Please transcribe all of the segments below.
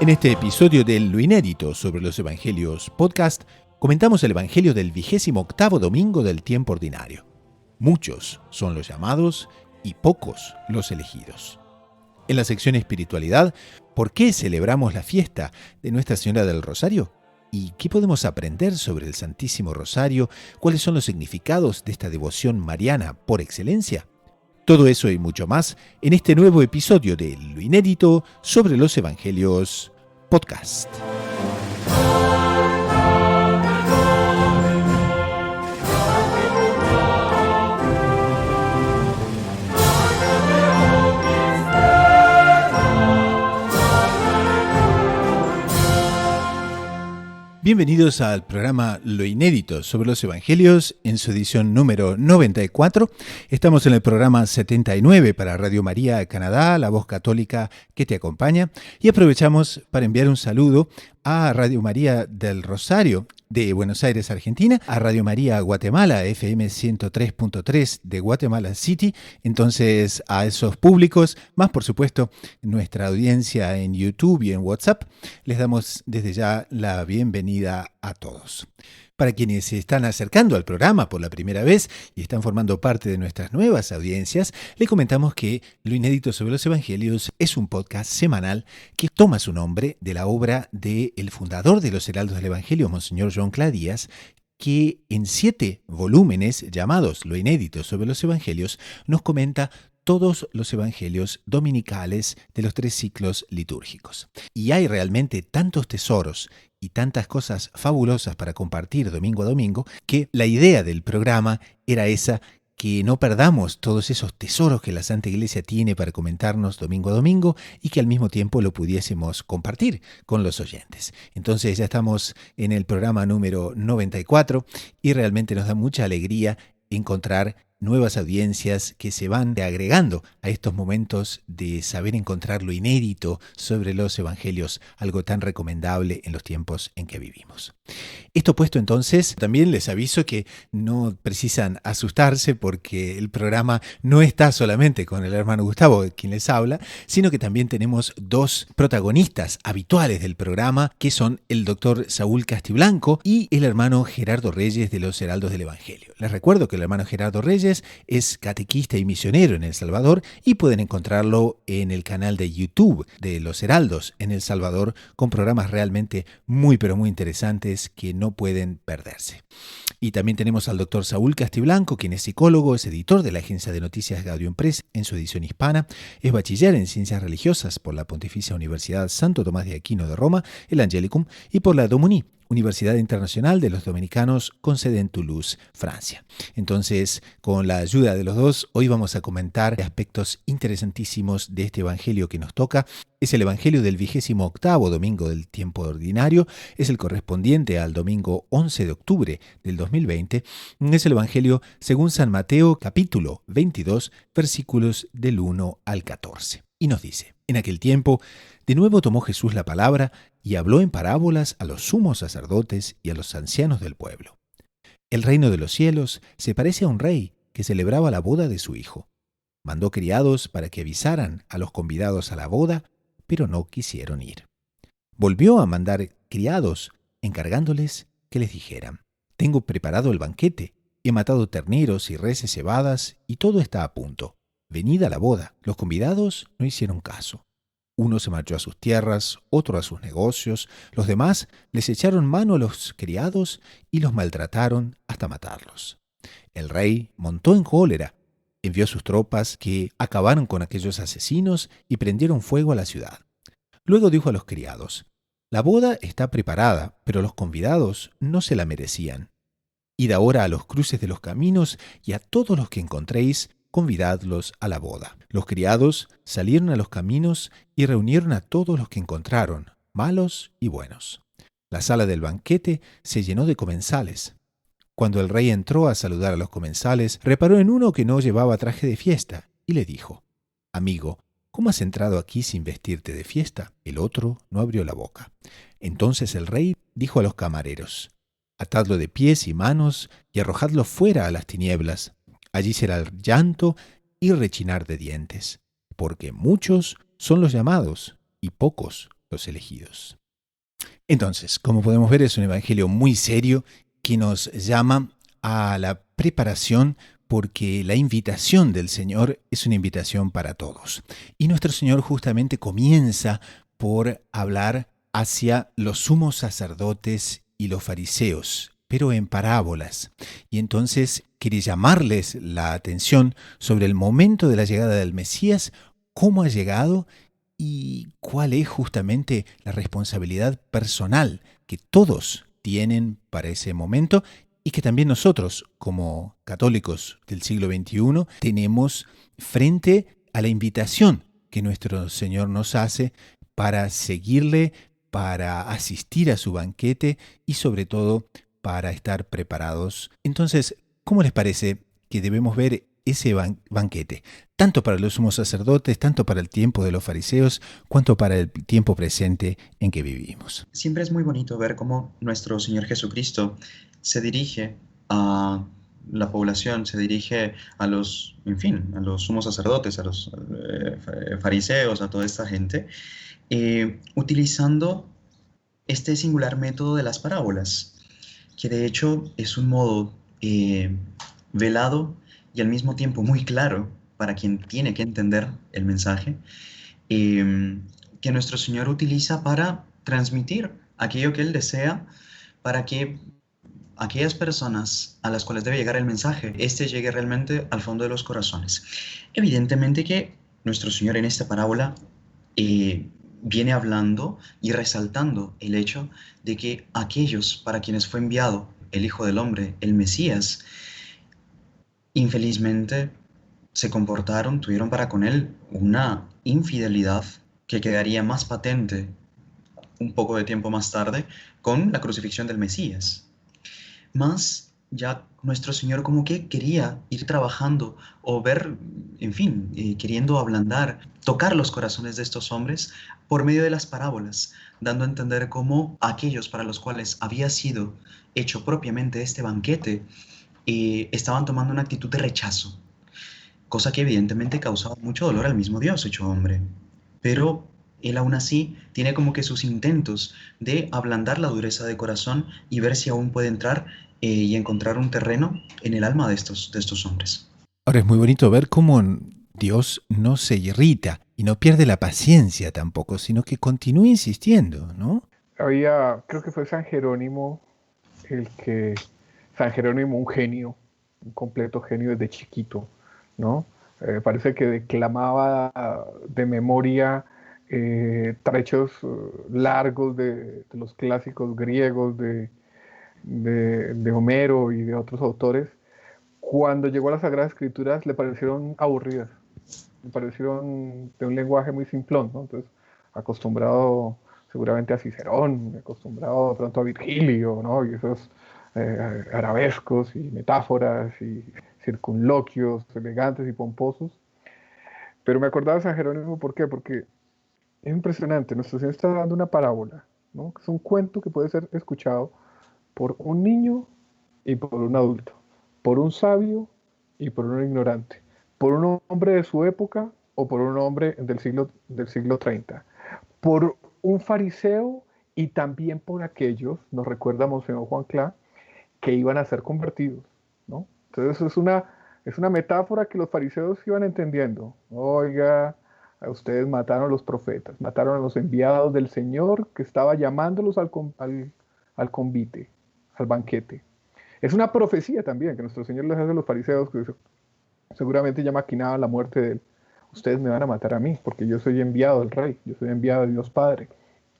En este episodio de Lo Inédito sobre los Evangelios podcast, comentamos el Evangelio del 28º domingo del tiempo ordinario. Muchos son los llamados y pocos los elegidos. En la sección Espiritualidad, ¿por qué celebramos la fiesta de Nuestra Señora del Rosario? ¿Y qué podemos aprender sobre el Santísimo Rosario? ¿Cuáles son los significados de esta devoción mariana por excelencia? Todo eso y mucho más en este nuevo episodio de Lo Inédito sobre los Evangelios podcast. Bienvenidos al programa Lo Inédito sobre los Evangelios en su edición número 94. Estamos en el programa 79 para Radio María Canadá, la voz católica que te acompaña. Y aprovechamos para enviar un saludo a Radio María del Rosario de Buenos Aires, Argentina, a Radio María Guatemala, FM 103.3 de Guatemala City. Entonces, a esos públicos, más por supuesto nuestra audiencia en YouTube y en WhatsApp, les damos desde ya la bienvenida a todos. Para quienes se están acercando al programa por la primera vez y están formando parte de nuestras nuevas audiencias, le comentamos que Lo Inédito sobre los Evangelios es un podcast semanal que toma su nombre de la obra del fundador de los Heraldos del Evangelio, Monseñor Joan Cladías, que en 7 volúmenes llamados Lo Inédito sobre los Evangelios nos comenta todos los evangelios dominicales de los 3 ciclos litúrgicos. Y hay realmente tantos tesoros y tantas cosas fabulosas para compartir domingo a domingo, que la idea del programa era esa, que no perdamos todos esos tesoros que la Santa Iglesia tiene para comentarnos domingo a domingo y que al mismo tiempo lo pudiésemos compartir con los oyentes. Entonces ya estamos en el programa número 94 y realmente nos da mucha alegría encontrar nuevas audiencias que se van agregando a estos momentos de saber encontrar lo inédito sobre los evangelios, algo tan recomendable en los tiempos en que vivimos. Esto puesto entonces, también les aviso que no precisan asustarse porque el programa no está solamente con el hermano Gustavo, quien les habla, sino que también tenemos 2 protagonistas habituales del programa, que son el doctor Saúl Castiblanco y el hermano Gerardo Reyes de los Heraldos del Evangelio. Les recuerdo que el hermano Gerardo Reyes es catequista y misionero en El Salvador y pueden encontrarlo en el canal de YouTube de los Heraldos en El Salvador con programas realmente muy pero muy interesantes que no pueden perderse. Y también tenemos al doctor Saúl Castiblanco, quien es psicólogo, es editor de la agencia de noticias Gaudium Press en su edición hispana, es bachiller en ciencias religiosas por la Pontificia Universidad Santo Tomás de Aquino de Roma, el Angelicum, y por la Domuni, Universidad Internacional de los Dominicanos con sede en Toulouse, Francia. Entonces, con la ayuda de los dos, hoy vamos a comentar aspectos interesantísimos de este evangelio que nos toca. Es el evangelio del 28º domingo del tiempo ordinario, es el correspondiente al domingo 11 de octubre del 2020, es el evangelio según San Mateo, capítulo 22, versículos del 1 al 14. Y nos dice: en aquel tiempo, de nuevo tomó Jesús la palabra y habló en parábolas a los sumos sacerdotes y a los ancianos del pueblo. El reino de los cielos se parece a un rey que celebraba la boda de su hijo. Mandó criados para que avisaran a los convidados a la boda, pero no quisieron ir. Volvió a mandar criados, encargándoles que les dijeran: tengo preparado el banquete, he matado terneros y reses cebadas y todo está a punto. Venid a la boda. Los convidados no hicieron caso. Uno se marchó a sus tierras, otro a sus negocios, los demás les echaron mano a los criados y los maltrataron hasta matarlos. El rey montó en cólera, envió sus tropas que acabaron con aquellos asesinos y prendieron fuego a la ciudad. Luego dijo a los criados: la boda está preparada, pero los convidados no se la merecían. Id ahora a los cruces de los caminos y a todos los que encontréis, convidadlos a la boda. Los criados salieron a los caminos y reunieron a todos los que encontraron, malos y buenos. La sala del banquete se llenó de comensales. Cuando el rey entró a saludar a los comensales, reparó en uno que no llevaba traje de fiesta y le dijo: amigo, ¿cómo has entrado aquí sin vestirte de fiesta? El otro no abrió la boca. Entonces el rey dijo a los camareros: atadlo de pies y manos y arrojadlo fuera a las tinieblas. Allí será el llanto y rechinar de dientes, porque muchos son los llamados y pocos los elegidos. Entonces, como podemos ver, es un evangelio muy serio que nos llama a la preparación porque la invitación del Señor es una invitación para todos. Y nuestro Señor justamente comienza por hablar hacia los sumos sacerdotes y los fariseos, pero en parábolas. Y entonces quiere llamarles la atención sobre el momento de la llegada del Mesías, cómo ha llegado y cuál es justamente la responsabilidad personal que todos tienen para ese momento y que también nosotros, como católicos del siglo XXI, tenemos frente a la invitación que nuestro Señor nos hace para seguirle, para asistir a su banquete y sobre todo para estar preparados. Entonces, ¿cómo les parece que debemos ver ese banquete? Tanto para los sumos sacerdotes, tanto para el tiempo de los fariseos, cuanto para el tiempo presente en que vivimos. Siempre es muy bonito ver cómo nuestro Señor Jesucristo se dirige a la población, se dirige a los, en fin, a los sumos sacerdotes, a los fariseos, a toda esta gente, utilizando este singular método de las parábolas, que de hecho es un modo velado y al mismo tiempo muy claro para quien tiene que entender el mensaje, que nuestro Señor utiliza para transmitir aquello que Él desea, para que aquellas personas a las cuales debe llegar el mensaje, este llegue realmente al fondo de los corazones. Evidentemente que nuestro Señor en esta parábola viene hablando y resaltando el hecho de que aquellos para quienes fue enviado el Hijo del Hombre, el Mesías, infelizmente se comportaron, tuvieron para con él una infidelidad que quedaría más patente un poco de tiempo más tarde con la crucifixión del Mesías. Más ya nuestro Señor como que quería ir trabajando o ver, en fin, queriendo ablandar, tocar los corazones de estos hombres por medio de las parábolas, dando a entender cómo aquellos para los cuales había sido hecho propiamente este banquete estaban tomando una actitud de rechazo, cosa que evidentemente causaba mucho dolor al mismo Dios hecho hombre. Pero él aún así tiene como que sus intentos de ablandar la dureza de corazón y ver si aún puede entrar y encontrar un terreno en el alma de estos hombres. Ahora es muy bonito ver cómo Dios no se irrita y no pierde la paciencia tampoco, sino que continúa insistiendo, ¿no? Creo que fue San Jerónimo, San Jerónimo, un genio, un completo genio desde chiquito, ¿no? Parece que declamaba de memoria trechos largos de los clásicos griegos, de Homero y de otros autores. Cuando llegó a las Sagradas Escrituras le parecieron aburridas, me parecieron de un lenguaje muy simplón, ¿no? Entonces, acostumbrado seguramente a Cicerón, acostumbrado de pronto a Virgilio, ¿no? Y esos arabescos y metáforas y circunloquios elegantes y pomposos. Pero me acordaba de San Jerónimo, ¿por qué? Porque es impresionante, nuestro Señor está dando una parábola, ¿no? Es un cuento que puede ser escuchado por un niño y por un adulto, por un sabio y por un ignorante, por un hombre de su época o por un hombre del siglo 30, por un fariseo y también por aquellos, nos recuerda Monseñor Juan Clá, que iban a ser convertidos, ¿no? Entonces es una metáfora que los fariseos iban entendiendo. Oiga, a ustedes mataron a los profetas, mataron a los enviados del Señor que estaba llamándolos al convite, al banquete. Es una profecía también que nuestro Señor les hace a los fariseos, que seguramente ya maquinaban la muerte de él. Ustedes me van a matar a mí, porque yo soy enviado del Rey, yo soy enviado de Dios Padre,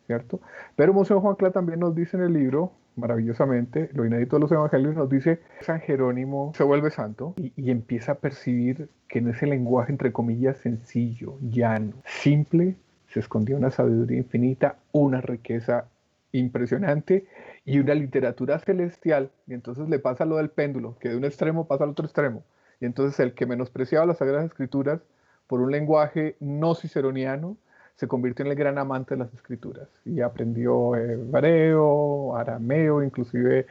¿cierto? Pero Monseñor Juan Clá también nos dice en el libro, maravillosamente, lo inédito de los evangelios, nos dice, San Jerónimo se vuelve santo y empieza a percibir que en ese lenguaje, entre comillas, sencillo, llano, simple, se escondía una sabiduría infinita, una riqueza impresionante y una literatura celestial. Y entonces le pasa lo del péndulo, que de un extremo pasa al otro extremo. Y entonces el que menospreciaba las Sagradas Escrituras por un lenguaje no ciceroniano, se convirtió en el gran amante de las escrituras y aprendió hebreo, arameo, inclusive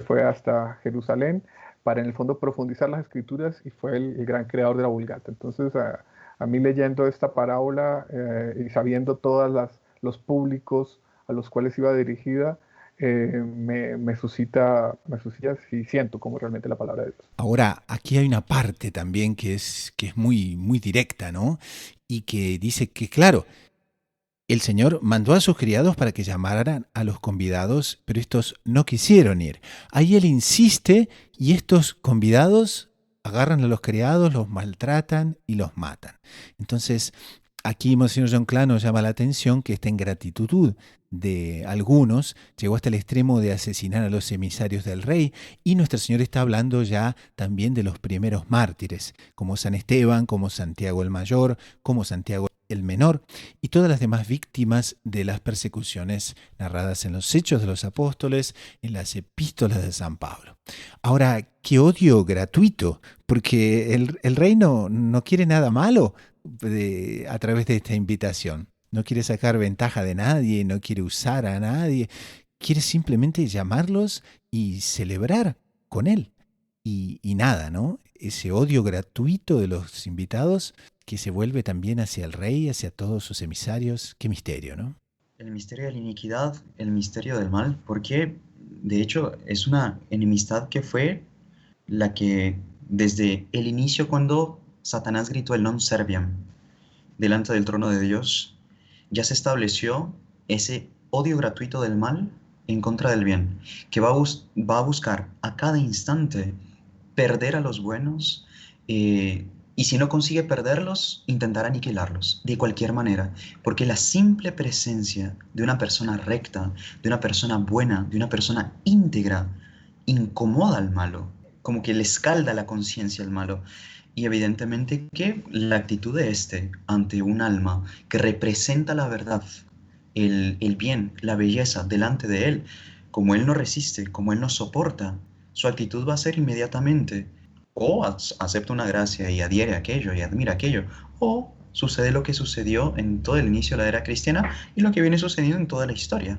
fue hasta Jerusalén para en el fondo profundizar las escrituras y fue el gran creador de la Vulgata. Entonces a mí leyendo esta parábola y sabiendo todas los públicos a los cuales iba dirigida, me suscita, sí, siento como realmente la palabra de Dios. Ahora, aquí hay una parte también que es muy, muy directa, ¿no? Y que dice que, claro, el Señor mandó a sus criados para que llamaran a los convidados, pero estos no quisieron ir. Ahí Él insiste y estos convidados agarran a los criados, los maltratan y los matan. Entonces, aquí Monseñor John Clan nos llama la atención que esta ingratitud de algunos llegó hasta el extremo de asesinar a los emisarios del rey, y nuestro Señor está hablando ya también de los primeros mártires, como San Esteban, como Santiago el Mayor, como Santiago el Menor, y todas las demás víctimas de las persecuciones narradas en los Hechos de los Apóstoles, en las epístolas de San Pablo. Ahora, qué odio gratuito, porque el rey no quiere nada malo a través de esta invitación. No quiere sacar ventaja de nadie, no quiere usar a nadie, quiere simplemente llamarlos y celebrar con él. Y nada, ¿no? Ese odio gratuito de los invitados que se vuelve también hacia el rey, hacia todos sus emisarios. Qué misterio, ¿no? El misterio de la iniquidad, el misterio del mal, porque de hecho es una enemistad que fue la que desde el inicio, cuando Satanás gritó el non serviam delante del trono de Dios, ya se estableció ese odio gratuito del mal en contra del bien, que va a buscar a cada instante perder a los buenos, y si no consigue perderlos, intentar aniquilarlos de cualquier manera, porque la simple presencia de una persona recta, de una persona buena, de una persona íntegra, incomoda al malo, como que le escalda la conciencia al malo. Y evidentemente que la actitud de este ante un alma que representa la verdad, el bien, la belleza delante de él, como él no resiste, como él no soporta, su actitud va a ser inmediatamente o acepta una gracia y adhiere a aquello y admira aquello, o sucede lo que sucedió en todo el inicio de la era cristiana y lo que viene sucediendo en toda la historia,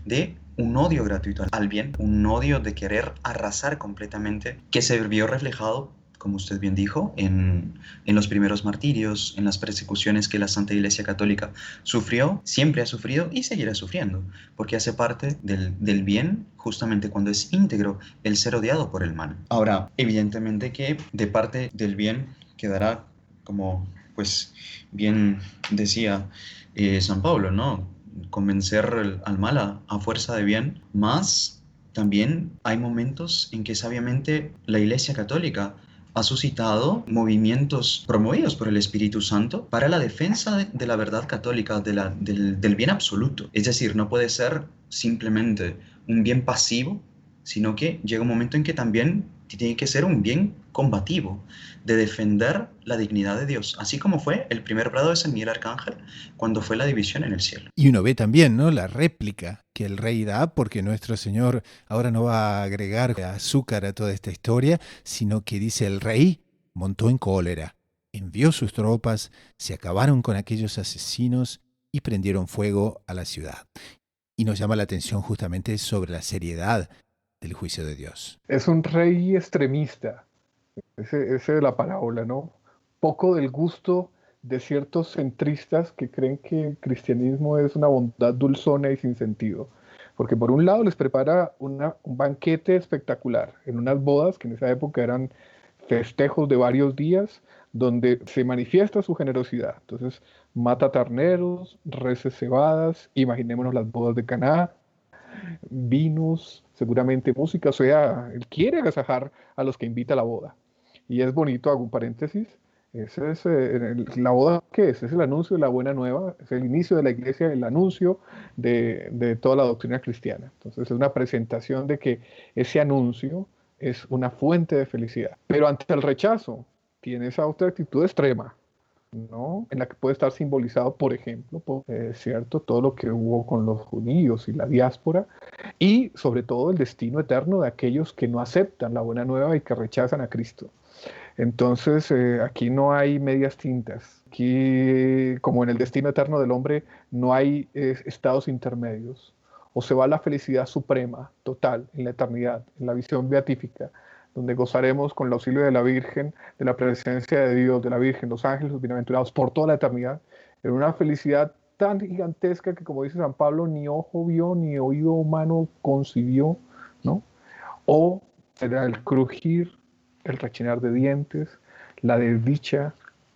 de un odio gratuito al bien, un odio de querer arrasar completamente, que se vio reflejado, como usted bien dijo, en los primeros martirios, en las persecuciones que la Santa Iglesia Católica sufrió, siempre ha sufrido y seguirá sufriendo, porque hace parte del bien, justamente cuando es íntegro, el ser odiado por el mal. Ahora, evidentemente que de parte del bien quedará, como pues bien decía San Pablo, ¿no? Convencer al mal a fuerza de bien, más también hay momentos en que sabiamente la Iglesia Católica ha suscitado movimientos promovidos por el Espíritu Santo para la defensa de la verdad católica, del bien absoluto. Es decir, no puede ser simplemente un bien pasivo, sino que llega un momento en que también tiene que ser un bien combativo, de defender la dignidad de Dios, así como fue el primer grado de San Miguel Arcángel cuando fue la división en el cielo. Y uno ve también, ¿no?, la réplica que el rey da, porque nuestro Señor ahora no va a agregar azúcar a toda esta historia, sino que dice: el rey montó en cólera, envió sus tropas, se acabaron con aquellos asesinos y prendieron fuego a la ciudad. Y nos llama la atención justamente sobre la seriedad del juicio de Dios. Es un rey extremista, esa es la parábola, ¿no? Poco del gusto de ciertos centristas que creen que el cristianismo es una bondad dulzona y sin sentido. Porque por un lado les prepara un banquete espectacular en unas bodas que en esa época eran festejos de varios días donde se manifiesta su generosidad. Entonces mata terneros, reses cebadas, imaginémonos las bodas de Caná, vinos, seguramente música, o sea, él quiere agasajar a los que invita a la boda. Y es bonito, hago un paréntesis, ese es, la boda, ¿qué es? Es el anuncio de la buena nueva, es el inicio de la iglesia, el anuncio de toda la doctrina cristiana. Entonces es una presentación de que ese anuncio es una fuente de felicidad. Pero ante el rechazo, tiene esa otra actitud extrema, ¿no? En la que puede estar simbolizado, por ejemplo, ¿cierto? Todo lo que hubo con los judíos y la diáspora, y sobre todo el destino eterno de aquellos que no aceptan la buena nueva y que rechazan a Cristo. Entonces, aquí no hay medias tintas. Aquí, como en el destino eterno del hombre, no hay estados intermedios. O se va a la felicidad suprema, total, en la eternidad, en la visión beatífica, donde gozaremos con el auxilio de la Virgen, de la presencia de Dios, de la Virgen, los ángeles, los bienaventurados, por toda la eternidad, en una felicidad tan gigantesca que, como dice San Pablo, ni ojo vio, ni oído humano concibió, ¿no? O será el crujir, el rechinar de dientes, la desdicha,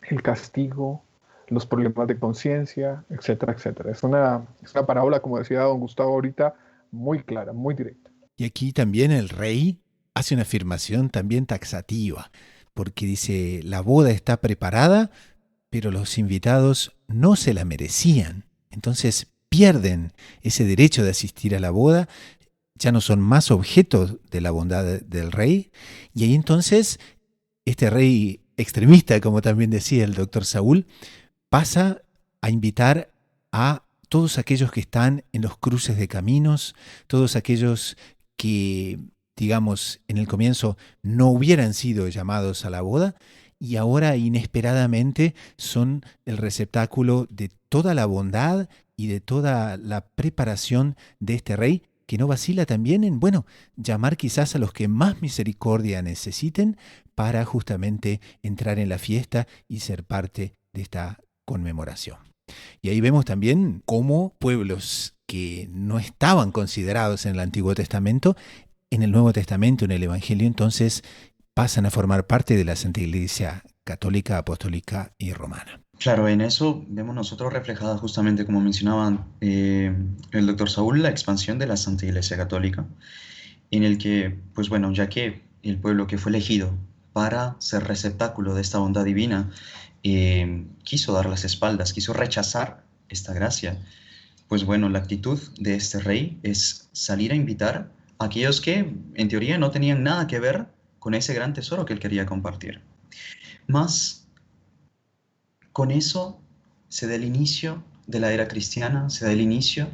el castigo, los problemas de conciencia, etcétera, etcétera. Es una parábola, como decía don Gustavo ahorita, muy clara, muy directa. Y aquí también el rey hace una afirmación también taxativa, porque dice, la boda está preparada, pero los invitados no se la merecían. Entonces pierden ese derecho de asistir a la boda, ya no son más objetos de la bondad del rey, y ahí entonces este rey extremista, como también decía el doctor Saúl, pasa a invitar a todos aquellos que están en los cruces de caminos, todos aquellos que, digamos, en el comienzo no hubieran sido llamados a la boda y ahora inesperadamente son el receptáculo de toda la bondad y de toda la preparación de este rey, que no vacila también en, bueno, llamar quizás a los que más misericordia necesiten para justamente entrar en la fiesta y ser parte de esta conmemoración. Y ahí vemos también cómo pueblos que no estaban considerados en el Antiguo Testamento, en el Nuevo Testamento, en el Evangelio, entonces pasan a formar parte de la Santa Iglesia Católica, Apostólica y Romana. Claro, en eso vemos nosotros reflejada justamente, como mencionaba el doctor Saúl, la expansión de la Santa Iglesia Católica, en el que, pues bueno, ya que el pueblo que fue elegido para ser receptáculo de esta bondad divina, quiso dar las espaldas, quiso rechazar esta gracia, pues bueno, la actitud de este rey es salir a invitar a aquellos que en teoría no tenían nada que ver con ese gran tesoro que él quería compartir. Más con eso se da el inicio de la era cristiana, se da el inicio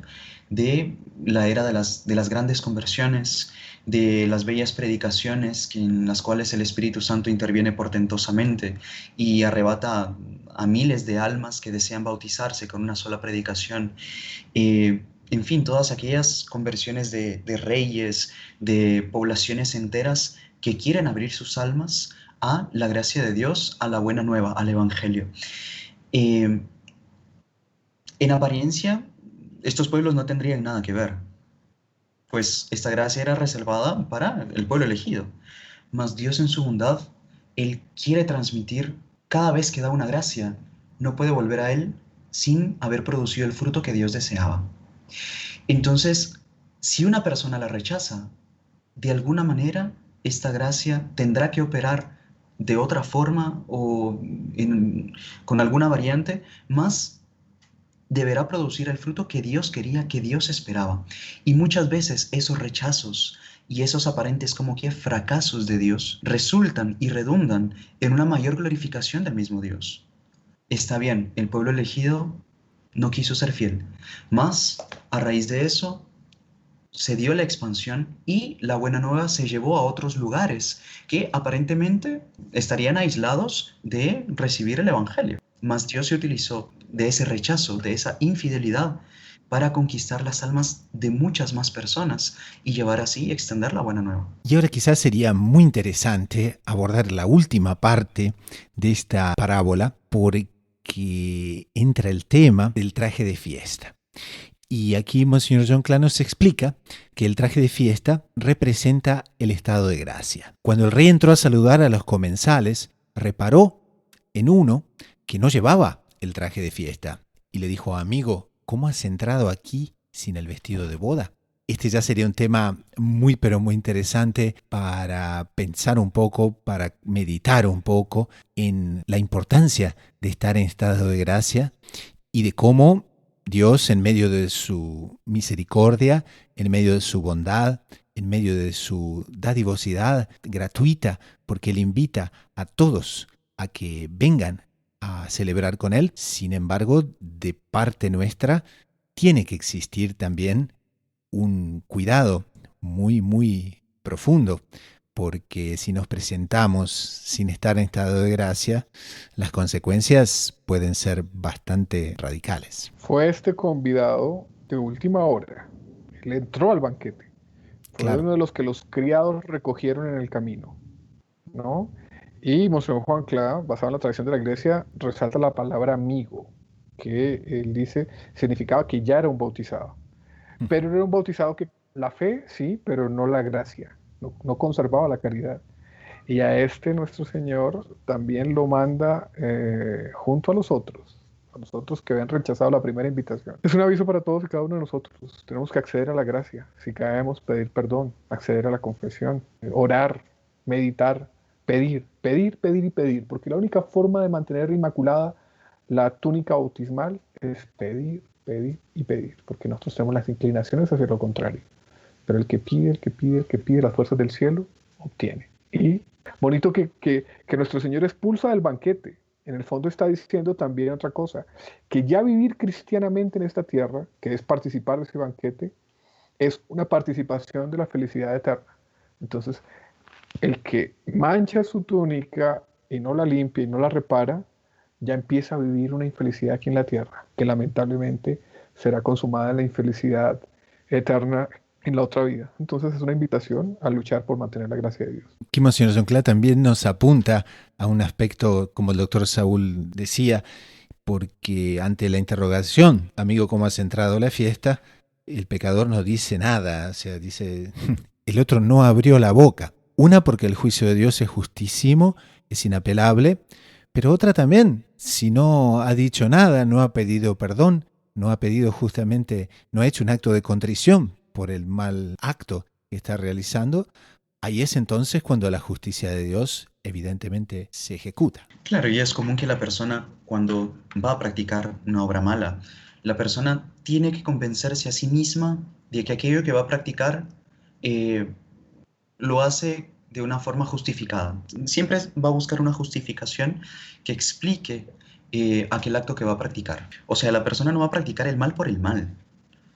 de la era de las grandes conversiones, de las bellas predicaciones en las cuales el Espíritu Santo interviene portentosamente y arrebata a miles de almas que desean bautizarse con una sola predicación. En fin, todas aquellas conversiones de reyes, de poblaciones enteras que quieren abrir sus almas a la gracia de Dios, a la buena nueva, al Evangelio. En apariencia, estos pueblos no tendrían nada que ver, pues esta gracia era reservada para el pueblo elegido. Mas Dios en su bondad, Él quiere transmitir cada vez que da una gracia, no puede volver a Él sin haber producido el fruto que Dios deseaba. Entonces, si una persona la rechaza, de alguna manera esta gracia tendrá que operar de otra forma o con alguna variante, más deberá producir el fruto que Dios quería, que Dios esperaba. Y muchas veces esos rechazos y esos aparentes como que fracasos de Dios resultan y redundan en una mayor glorificación del mismo Dios. Está bien, el pueblo elegido no quiso ser fiel, mas a raíz de eso se dio la expansión y la buena nueva se llevó a otros lugares que aparentemente estarían aislados de recibir el Evangelio. Mas Dios se utilizó de ese rechazo, de esa infidelidad, para conquistar las almas de muchas más personas y llevar así, extender la buena nueva. Y ahora quizás sería muy interesante abordar la última parte de esta parábola, porque entra el tema del traje de fiesta. Y aquí Monseñor John Clan nos explica que el traje de fiesta representa el estado de gracia. Cuando el rey entró a saludar a los comensales, reparó en uno que no llevaba el traje de fiesta y le dijo: amigo, ¿cómo has entrado aquí sin el vestido de boda? Este ya sería un tema muy pero muy interesante para pensar un poco, para meditar un poco en la importancia de estar en estado de gracia y de cómo Dios, en medio de su misericordia, en medio de su bondad, en medio de su dadivosidad gratuita, porque Él invita a todos a que vengan a celebrar con Él. Sin embargo, de parte nuestra, tiene que existir también un cuidado muy, muy profundo, porque si nos presentamos sin estar en estado de gracia, las consecuencias pueden ser bastante radicales. Fue este convidado de última hora. Él entró al banquete. Fue Claro. uno de los que los criados recogieron en el camino, ¿no? Y Monseñor Juan Cla, basado en la tradición de la Iglesia, resalta la palabra amigo, que él dice significaba que ya era un bautizado. Pero era un bautizado que la fe, sí, pero no la gracia, no conservaba la caridad. Y a este nuestro Señor también lo manda junto a los otros que habían rechazado la primera invitación. Es un aviso para todos y cada uno de nosotros. Tenemos que acceder a la gracia. Si caemos, pedir perdón, acceder a la confesión, orar, meditar, pedir y pedir. Porque la única forma de mantener inmaculada la túnica bautismal es pedir, pedir y pedir. Porque nosotros tenemos las inclinaciones hacia lo contrario. Pero el que pide, el que pide, el que pide las fuerzas del cielo, obtiene. Y bonito que nuestro Señor expulsa del banquete. En el fondo está diciendo también otra cosa, que ya vivir cristianamente en esta tierra, que es participar de ese banquete, es una participación de la felicidad eterna. Entonces, el que mancha su túnica y no la limpia y no la repara, ya empieza a vivir una infelicidad aquí en la tierra, que lamentablemente será consumada en la infelicidad eterna en la otra vida. Entonces es una invitación a luchar por mantener la gracia de Dios. Aquí Monseñor Zoncla también nos apunta a un aspecto, como el doctor Saúl decía, porque ante la interrogación, amigo, ¿cómo has entrado a la fiesta?, el pecador no dice nada, o sea, dice, el otro no abrió la boca. Una, porque el juicio de Dios es justísimo, es inapelable, pero otra también, si no ha dicho nada, no ha pedido perdón, no ha pedido justamente, no ha hecho un acto de contrición por el mal acto que está realizando, ahí es entonces cuando la justicia de Dios evidentemente se ejecuta. Claro, y es común que la persona, cuando va a practicar una obra mala, la persona tiene que convencerse a sí misma de que aquello que va a practicar lo hace de una forma justificada. Siempre va a buscar una justificación que explique aquel acto que va a practicar. O sea, la persona no va a practicar el mal por el mal,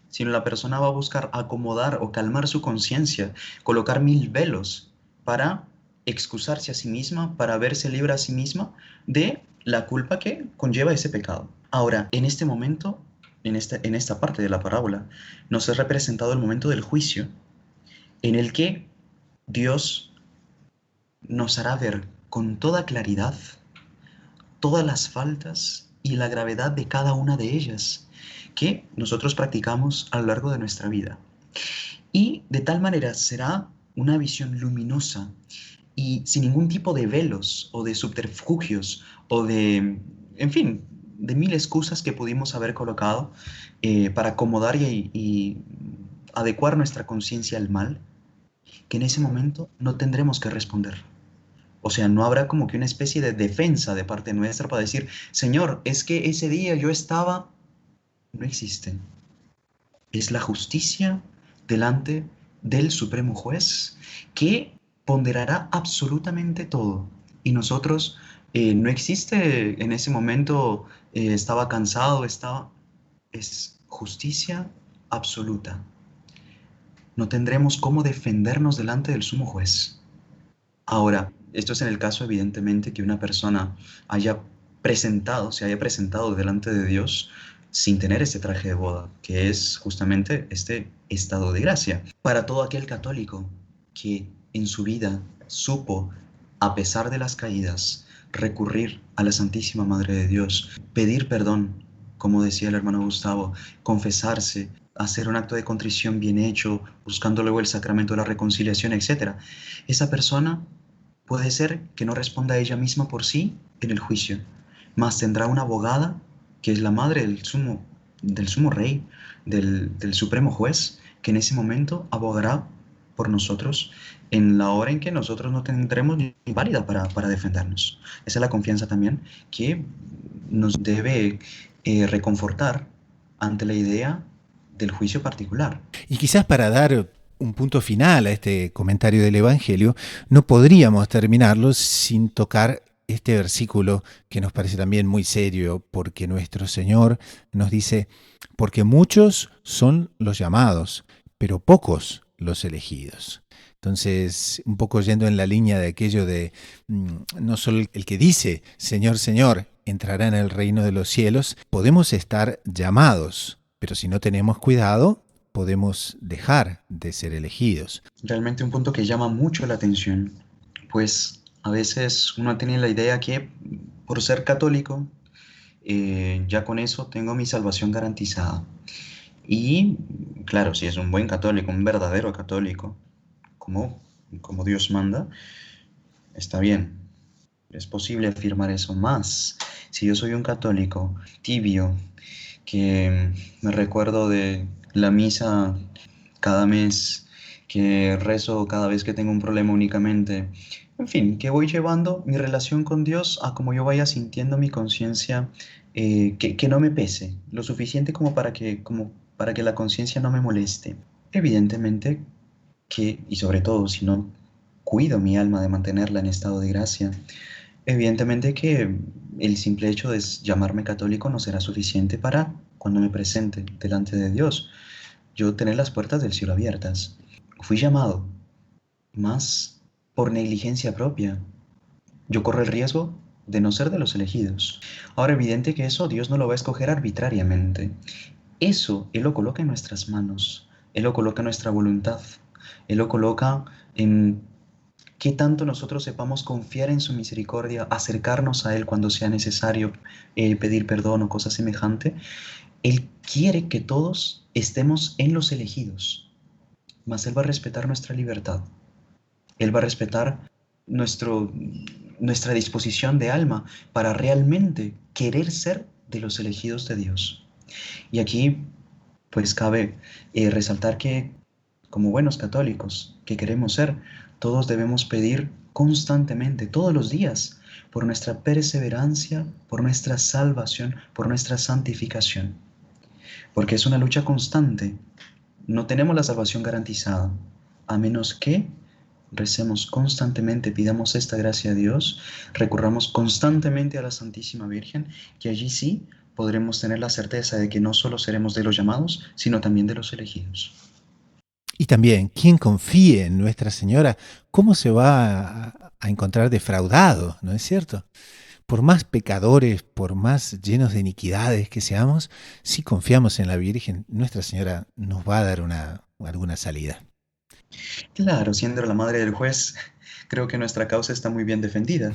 sino la persona va a buscar acomodar o calmar su conciencia, colocar 1000 velos para excusarse a sí misma, para verse libre a sí misma de la culpa que conlleva ese pecado. Ahora, en este momento, en esta parte de la parábola, nos es representado el momento del juicio, en el que Dios nos hará ver con toda claridad todas las faltas y la gravedad de cada una de ellas que nosotros practicamos a lo largo de nuestra vida. Y de tal manera será una visión luminosa y sin ningún tipo de velos o de subterfugios o de, en fin, de 1000 excusas que pudimos haber colocado para acomodar y adecuar nuestra conciencia al mal, que en ese momento no tendremos que responder. O sea, no habrá como que una especie de defensa de parte nuestra para decir, Señor, es que ese día yo estaba... No existe. Es la justicia delante del Supremo Juez que ponderará absolutamente todo. Y nosotros, no existe en ese momento, estaba cansado, es justicia absoluta. No tendremos cómo defendernos delante del Sumo Juez. Ahora, esto es en el caso, evidentemente, que una persona se haya presentado delante de Dios sin tener este traje de boda, que es justamente este estado de gracia. Para todo aquel católico que en su vida supo, a pesar de las caídas, recurrir a la Santísima Madre de Dios, pedir perdón, como decía el hermano Gustavo, confesarse, hacer un acto de contrición bien hecho, buscando luego el sacramento de la reconciliación, etc. Esa persona puede ser que no responda a ella misma por sí en el juicio, mas tendrá una abogada que es la madre del sumo rey, del supremo juez, que en ese momento abogará por nosotros en la hora en que nosotros no tendremos ni válida para defendernos. Esa es la confianza también que nos debe reconfortar ante la idea del juicio particular. Y quizás para dar un punto final a este comentario del Evangelio, no podríamos terminarlo sin tocar este versículo que nos parece también muy serio, porque nuestro Señor nos dice, porque muchos son los llamados, pero pocos los elegidos. Entonces, un poco yendo en la línea de aquello de no solo el que dice, Señor, Señor, entrará en el reino de los cielos, podemos estar llamados, pero si no tenemos cuidado, podemos dejar de ser elegidos. Realmente un punto que llama mucho la atención, pues a veces uno tiene la idea que por ser católico ya con eso tengo mi salvación garantizada. Y claro, si es un buen católico, un verdadero católico, como, como Dios manda, está bien. Es posible afirmar eso más. Si yo soy un católico tibio, que me recuerdo de la misa cada mes, que rezo cada vez que tengo un problema únicamente, en fin, que voy llevando mi relación con Dios a como yo vaya sintiendo mi conciencia, que no me pese, lo suficiente como para que la conciencia no me moleste. Evidentemente que, y sobre todo si no cuido mi alma de mantenerla en estado de gracia, evidentemente que el simple hecho de llamarme católico no será suficiente para, cuando me presente delante de Dios, yo tener las puertas del cielo abiertas. Fui llamado, más por negligencia propia. Yo corro el riesgo de no ser de los elegidos. Ahora, evidente que eso Dios no lo va a escoger arbitrariamente. Eso Él lo coloca en nuestras manos. Él lo coloca en nuestra voluntad. Él lo coloca en qué tanto nosotros sepamos confiar en su misericordia, acercarnos a Él cuando sea necesario, pedir perdón o cosa semejante. Él quiere que todos estemos en los elegidos, mas Él va a respetar nuestra libertad. Él va a respetar nuestro, nuestra disposición de alma para realmente querer ser de los elegidos de Dios. Y aquí, pues cabe resaltar que, como buenos católicos que queremos ser, todos debemos pedir constantemente, todos los días, por nuestra perseverancia, por nuestra salvación, por nuestra santificación. Porque es una lucha constante. No tenemos la salvación garantizada, a menos que recemos constantemente, pidamos esta gracia a Dios, recurramos constantemente a la Santísima Virgen, que allí sí podremos tener la certeza de que no solo seremos de los llamados, sino también de los elegidos. Y también, quien confíe en Nuestra Señora, ¿cómo se va a encontrar defraudado? ¿No es cierto? Por más pecadores, por más llenos de iniquidades que seamos, si confiamos en la Virgen, Nuestra Señora nos va a dar alguna salida. Claro, siendo la madre del juez, creo que nuestra causa está muy bien defendida,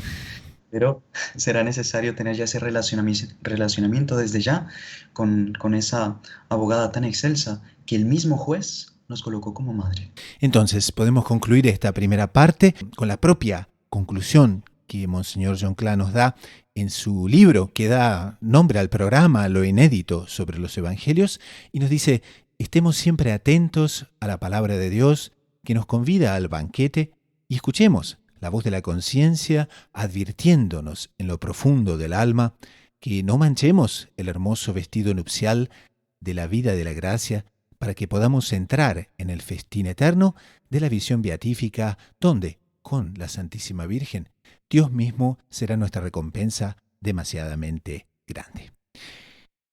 pero será necesario tener ya ese relacionamiento desde ya con esa abogada tan excelsa que el mismo juez nos colocó como madre. Entonces, podemos concluir esta primera parte con la propia conclusión que Monseñor John Cla nos da en su libro que da nombre al programa, Lo Inédito sobre los Evangelios, y nos dice: estemos siempre atentos a la palabra de Dios que nos convida al banquete y escuchemos la voz de la conciencia advirtiéndonos en lo profundo del alma que no manchemos el hermoso vestido nupcial de la vida de la gracia para que podamos entrar en el festín eterno de la visión beatífica, donde, con la Santísima Virgen, Dios mismo será nuestra recompensa demasiadamente grande.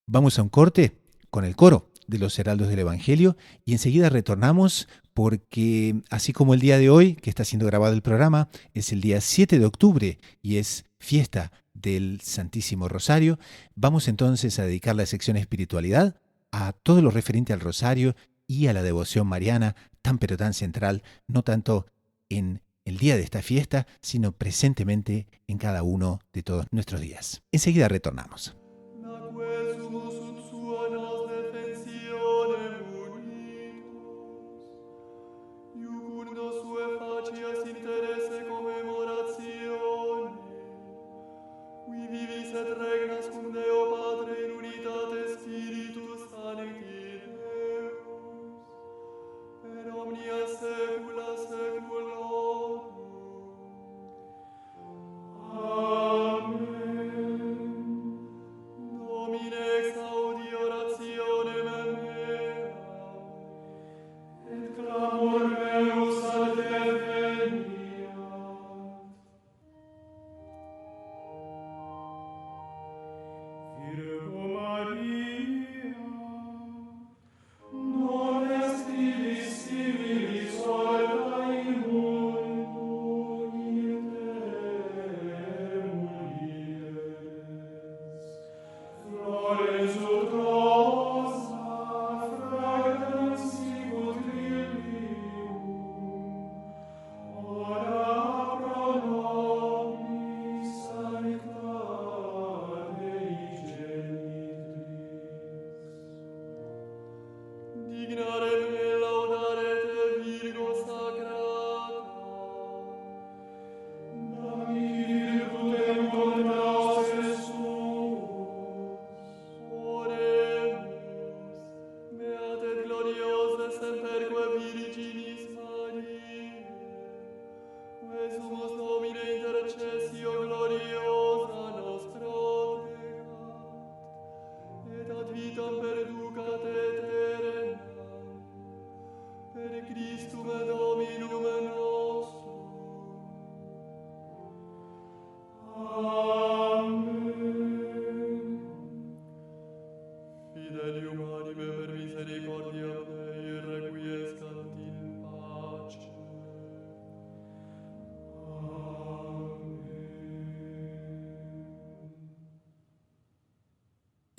Vamos a un corte con el coro de los Heraldos del Evangelio y enseguida retornamos porque, así como el día de hoy, que está siendo grabado el programa, es el día 7 de octubre y es fiesta del Santísimo Rosario, vamos entonces a dedicar la sección Espiritualidad a todo lo referente al Rosario y a la devoción mariana, tan pero tan central, no tanto en el día de esta fiesta, sino presentemente en cada uno de todos nuestros días. Enseguida retornamos.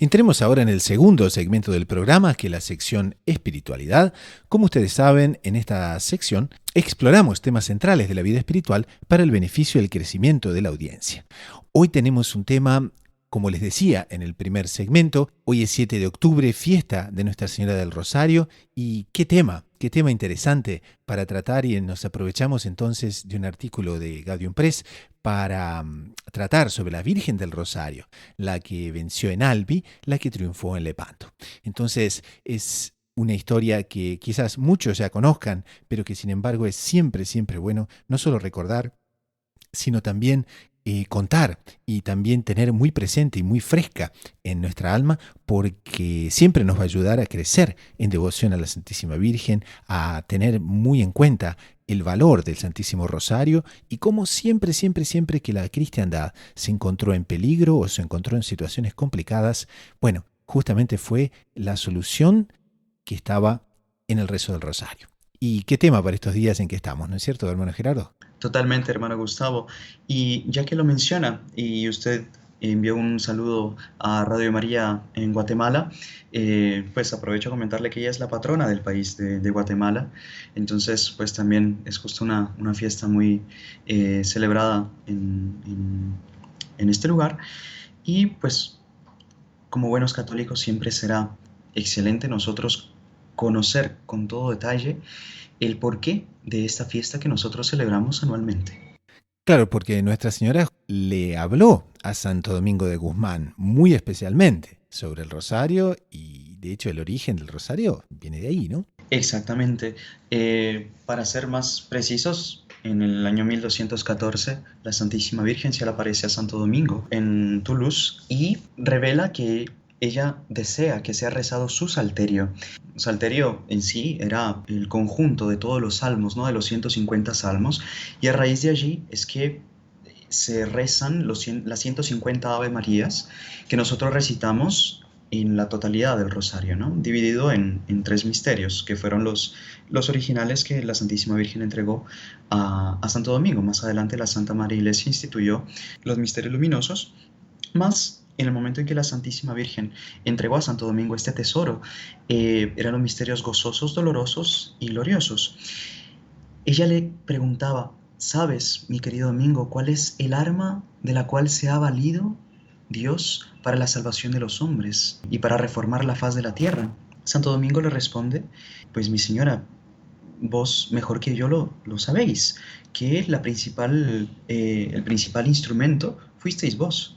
Entremos ahora en el segundo segmento del programa, que es la sección Espiritualidad. Como ustedes saben, en esta sección exploramos temas centrales de la vida espiritual para el beneficio y el crecimiento de la audiencia. Hoy tenemos un tema, como les decía en el primer segmento, hoy es 7 de octubre, fiesta de Nuestra Señora del Rosario, y qué tema interesante para tratar, y nos aprovechamos entonces de un artículo de Gaudium Press para tratar sobre la Virgen del Rosario, la que venció en Albi, la que triunfó en Lepanto. Entonces es una historia que quizás muchos ya conozcan, pero que sin embargo es siempre bueno no solo recordar, sino también contar y también tener muy presente y muy fresca en nuestra alma, porque siempre nos va a ayudar a crecer en devoción a la Santísima Virgen, a tener muy en cuenta el valor del Santísimo Rosario y cómo siempre que la cristiandad se encontró en peligro o se encontró en situaciones complicadas, bueno, justamente fue la solución que estaba en el rezo del Rosario. ¿Y qué tema para estos días en que estamos, no es cierto, hermano Gerardo? Totalmente, hermano Gustavo. Y ya que lo menciona, y usted envió un saludo a Radio María en Guatemala, pues aprovecho a comentarle que ella es la patrona del país de Guatemala. Entonces, pues también es justo una fiesta muy celebrada en este lugar. Y pues, como buenos católicos, siempre será excelente nosotros conocer con todo detalle el porqué de esta fiesta que nosotros celebramos anualmente. Claro, porque Nuestra Señora le habló a Santo Domingo de Guzmán muy especialmente sobre el rosario, y de hecho el origen del rosario viene de ahí, ¿no? Exactamente. Para ser más precisos, en el año 1214 la Santísima Virgen se le aparece a Santo Domingo en Toulouse y revela que ella desea que sea rezado su salterio. Salterio en sí era el conjunto de todos los salmos, ¿no? De los 150 salmos, y a raíz de allí es que se rezan las 150 Ave Marías que nosotros recitamos en la totalidad del rosario, ¿no? Dividido en 3 misterios, que fueron los originales que la Santísima Virgen entregó a Santo Domingo. Más adelante la Santa Madre Iglesia instituyó los misterios luminosos, más en el momento en que la Santísima Virgen entregó a Santo Domingo este tesoro, eran los misterios gozosos, dolorosos y gloriosos. Ella le preguntaba: ¿sabes, mi querido Domingo, cuál es el arma de la cual se ha valido Dios para la salvación de los hombres y para reformar la faz de la tierra? Santo Domingo le responde: pues mi señora, vos mejor que yo lo sabéis, que el principal instrumento fuisteis vos.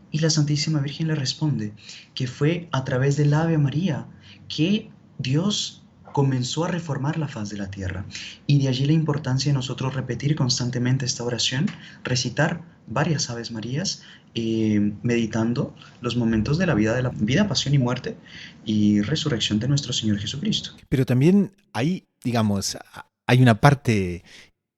Y la Santísima Virgen le responde que fue a través del Ave María que Dios comenzó a reformar la faz de la tierra. Y de allí la importancia de nosotros repetir constantemente esta oración, recitar varias Aves Marías, meditando los momentos de la vida, pasión y muerte y resurrección de nuestro Señor Jesucristo. Pero también hay, digamos, hay una parte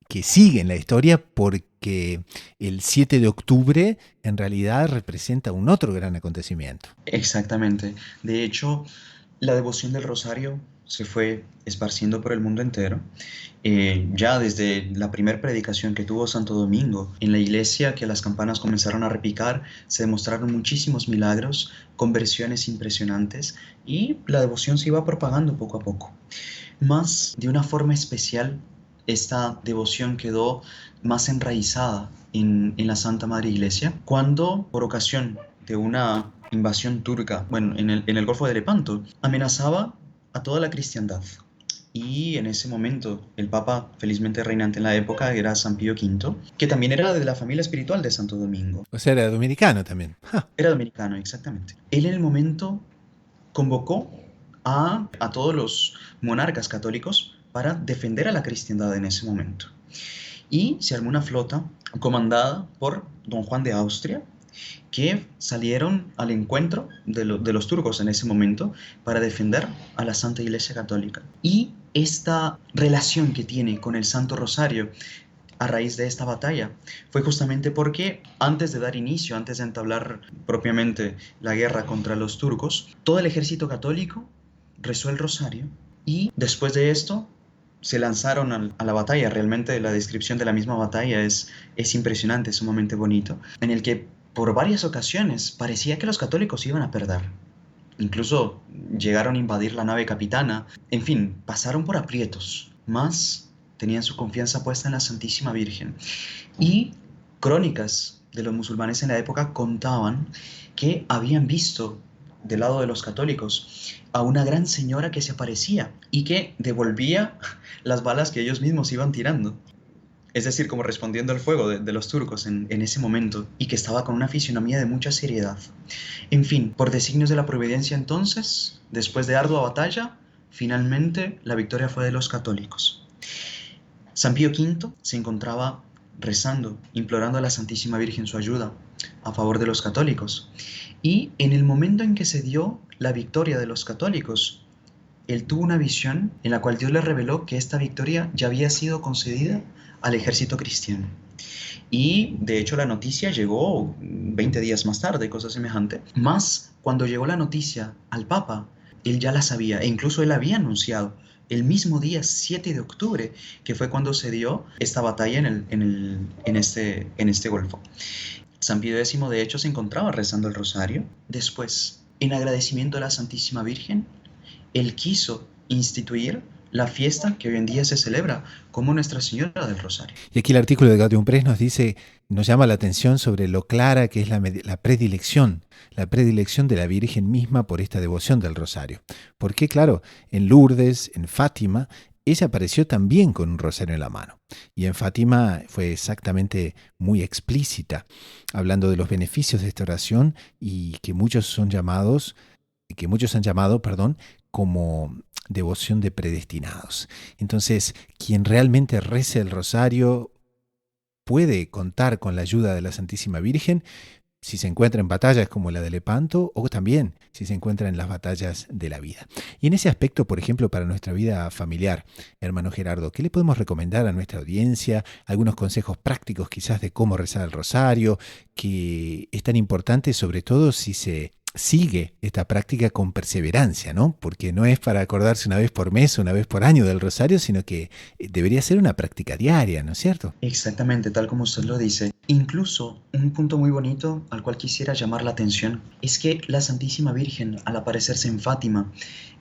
que sigue en la historia, porque el 7 de octubre en realidad representa un otro gran acontecimiento. Exactamente. De hecho, la devoción del rosario se fue esparciendo por el mundo entero. Ya desde la primera predicación que tuvo Santo Domingo en la iglesia, que las campanas comenzaron a repicar, se demostraron muchísimos milagros, conversiones impresionantes, y la devoción se iba propagando poco a poco. Más de una forma especial, esta devoción quedó más enraizada en la Santa Madre Iglesia, cuando por ocasión de una invasión turca, en el Golfo de Lepanto, amenazaba a toda la cristiandad. Y en ese momento el papa felizmente reinante en la época era San Pío V, que también era de la familia espiritual de Santo Domingo. O sea, era dominicano también. Ja. Era dominicano, exactamente. Él en el momento convocó a todos los monarcas católicos para defender a la cristiandad en ese momento. Y se armó una flota comandada por don Juan de Austria, que salieron al encuentro de los turcos en ese momento para defender a la Santa Iglesia Católica. Y esta relación que tiene con el Santo Rosario a raíz de esta batalla fue justamente porque antes de dar inicio, antes de entablar propiamente la guerra contra los turcos, todo el ejército católico rezó el rosario y después de esto se lanzaron a la batalla. Realmente la descripción de la misma batalla es impresionante, es sumamente bonito, en el que por varias ocasiones parecía que los católicos iban a perder. Incluso llegaron a invadir la nave capitana. En fin, pasaron por aprietos, mas tenían su confianza puesta en la Santísima Virgen. Y crónicas de los musulmanes en la época contaban que habían visto del lado de los católicos a una gran señora que se aparecía y que devolvía las balas que ellos mismos iban tirando. Es decir, como respondiendo al fuego de los turcos en ese momento, y que estaba con una fisionomía de mucha seriedad. En fin, por designios de la providencia entonces, después de ardua batalla, finalmente la victoria fue de los católicos. San Pío V se encontraba rezando, implorando a la Santísima Virgen su ayuda a favor de los católicos. Y en el momento en que se dio la victoria de los católicos, él tuvo una visión en la cual Dios le reveló que esta victoria ya había sido concedida al ejército cristiano. Y de hecho la noticia llegó 20 días más tarde, cosa semejante. Más cuando llegó la noticia al Papa, él ya la sabía e incluso él había anunciado el mismo día 7 de octubre, que fue cuando se dio esta batalla en este golfo. San Pío X de hecho se encontraba rezando el rosario. Después, en agradecimiento a la Santísima Virgen, él quiso instituir la fiesta que hoy en día se celebra como Nuestra Señora del Rosario. Y aquí el artículo de Gaudium Press nos llama la atención sobre lo clara que es la predilección de la Virgen misma por esta devoción del Rosario. Porque claro, en Lourdes, en Fátima, ella apareció también con un rosario en la mano. Y en Fátima fue exactamente muy explícita, hablando de los beneficios de esta oración y que muchos han llamado, como devoción de predestinados. Entonces, quien realmente rece el rosario puede contar con la ayuda de la Santísima Virgen si se encuentra en batallas como la de Lepanto o también si se encuentra en las batallas de la vida. Y en ese aspecto, por ejemplo, para nuestra vida familiar, hermano Gerardo, ¿qué le podemos recomendar a nuestra audiencia? Algunos consejos prácticos quizás de cómo rezar el rosario, que es tan importante sobre todo si se sigue esta práctica con perseverancia, ¿no? Porque no es para acordarse una vez por mes o una vez por año del rosario, sino que debería ser una práctica diaria, ¿no es cierto? Exactamente, tal como usted lo dice. Incluso un punto muy bonito al cual quisiera llamar la atención es que la Santísima Virgen, al aparecerse en Fátima,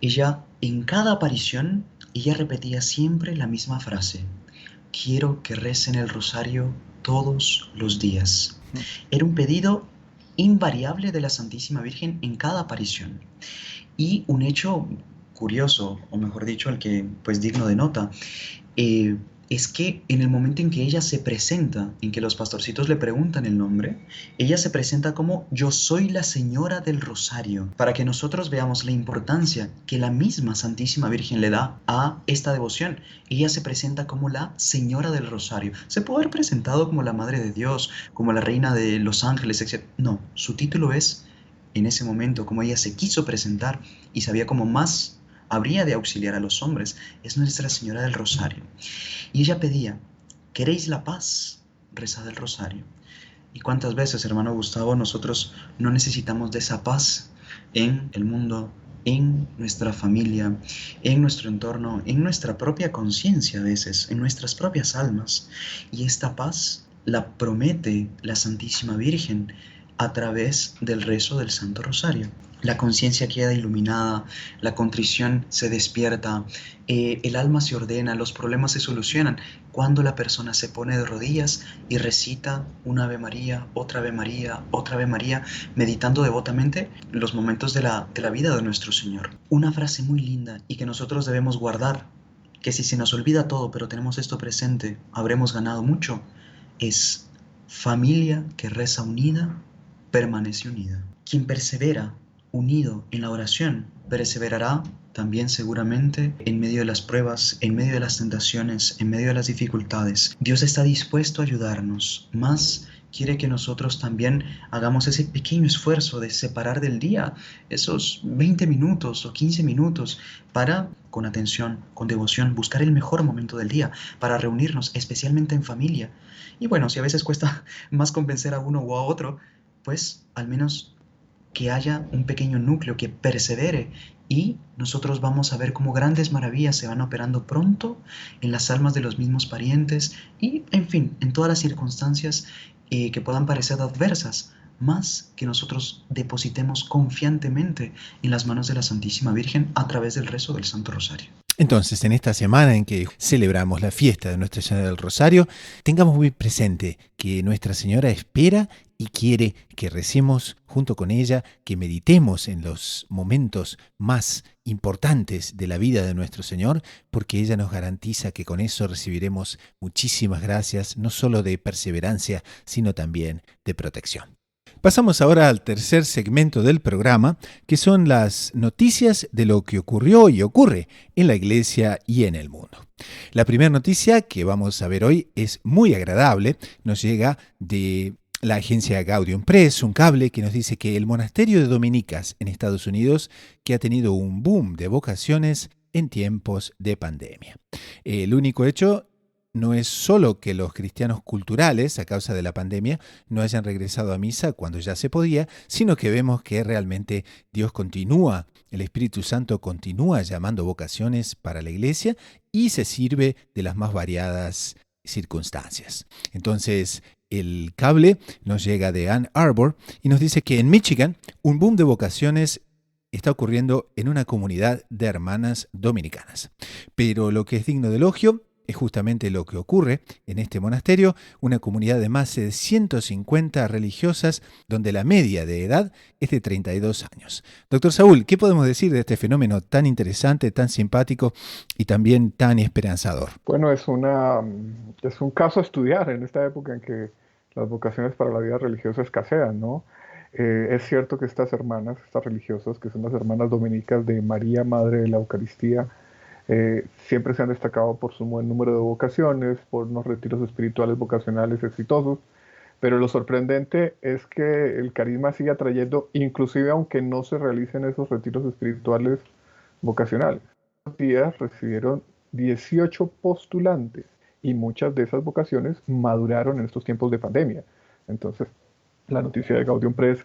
ella en cada aparición, ella repetía siempre la misma frase: quiero que recen el rosario todos los días. Era un pedido invariable de la Santísima Virgen en cada aparición. Y un hecho curioso, o mejor dicho, el que pues digno de nota, es que en el momento en que ella se presenta, en que los pastorcitos le preguntan el nombre, ella se presenta como yo soy la Señora del Rosario, para que nosotros veamos la importancia que la misma Santísima Virgen le da a esta devoción. Ella se presenta como la Señora del Rosario. Se puede haber presentado como la Madre de Dios, como la Reina de los Ángeles, etc. No, su título es, en ese momento, como ella se quiso presentar y sabía cómo más habría de auxiliar a los hombres, es Nuestra Señora del Rosario. Y ella pedía: ¿queréis la paz? Rezad el rosario. ¿Y cuántas veces, hermano Gustavo, nosotros no necesitamos de esa paz en el mundo, en nuestra familia, en nuestro entorno, en nuestra propia conciencia a veces, en nuestras propias almas? Y esta paz la promete la Santísima Virgen a través del rezo del Santo Rosario. la conciencia queda iluminada, la contrición se despierta, el alma se ordena, los problemas se solucionan cuando la persona se pone de rodillas y recita una Ave María, otra Ave María, otra Ave María, meditando devotamente los momentos de la vida de nuestro Señor. Una frase muy linda y que nosotros debemos guardar, que si se nos olvida todo pero tenemos esto presente, habremos ganado mucho, es: familia que reza unida, permanece unida. Quien persevera unido en la oración, perseverará también seguramente en medio de las pruebas, en medio de las tentaciones, en medio de las dificultades. Dios está dispuesto a ayudarnos, más quiere que nosotros también hagamos ese pequeño esfuerzo de separar del día esos 20 minutos o 15 minutos para, con atención, con devoción, buscar el mejor momento del día para reunirnos, especialmente en familia. Y bueno, si a veces cuesta más convencer a uno o a otro, pues al menos que haya un pequeño núcleo que persevere, y nosotros vamos a ver cómo grandes maravillas se van operando pronto en las almas de los mismos parientes y, en fin, en todas las circunstancias que puedan parecer adversas, más que nosotros depositemos confiantemente en las manos de la Santísima Virgen a través del rezo del Santo Rosario. Entonces, en esta semana en que celebramos la fiesta de Nuestra Señora del Rosario, tengamos muy presente que Nuestra Señora espera y quiere que recemos junto con ella, que meditemos en los momentos más importantes de la vida de nuestro Señor, porque ella nos garantiza que con eso recibiremos muchísimas gracias, no solo de perseverancia, sino también de protección. Pasamos ahora al tercer segmento del programa, que son las noticias de lo que ocurrió y ocurre en la Iglesia y en el mundo. La primera noticia que vamos a ver hoy es muy agradable, nos llega de la agencia Gaudium Press, un cable que nos dice que el monasterio de dominicas en Estados Unidos, que ha tenido un boom de vocaciones en tiempos de pandemia. El único hecho no es solo que los cristianos culturales, a causa de la pandemia, no hayan regresado a misa cuando ya se podía, sino que vemos que realmente Dios continúa, el Espíritu Santo continúa llamando vocaciones para la Iglesia y se sirve de las más variadas circunstancias. Entonces, el cable nos llega de Ann Arbor y nos dice que en Michigan un boom de vocaciones está ocurriendo en una comunidad de hermanas dominicanas. Pero lo que es digno de elogio es justamente lo que ocurre en este monasterio, una comunidad de más de 150 religiosas, donde la media de edad es de 32 años. Doctor Saúl, ¿qué podemos decir de este fenómeno tan interesante, tan simpático y también tan esperanzador? Bueno, es un caso a estudiar en esta época en que las vocaciones para la vida religiosa escasean, ¿no? Es cierto que estas hermanas, estas religiosas, que son las hermanas dominicas de María, Madre de la Eucaristía, siempre se han destacado por su buen número de vocaciones, por unos retiros espirituales vocacionales exitosos, pero lo sorprendente es que el carisma sigue atrayendo, inclusive aunque no se realicen esos retiros espirituales vocacionales. Estos días recibieron 18 postulantes y muchas de esas vocaciones maduraron en estos tiempos de pandemia. Entonces, la noticia de Gaudium Press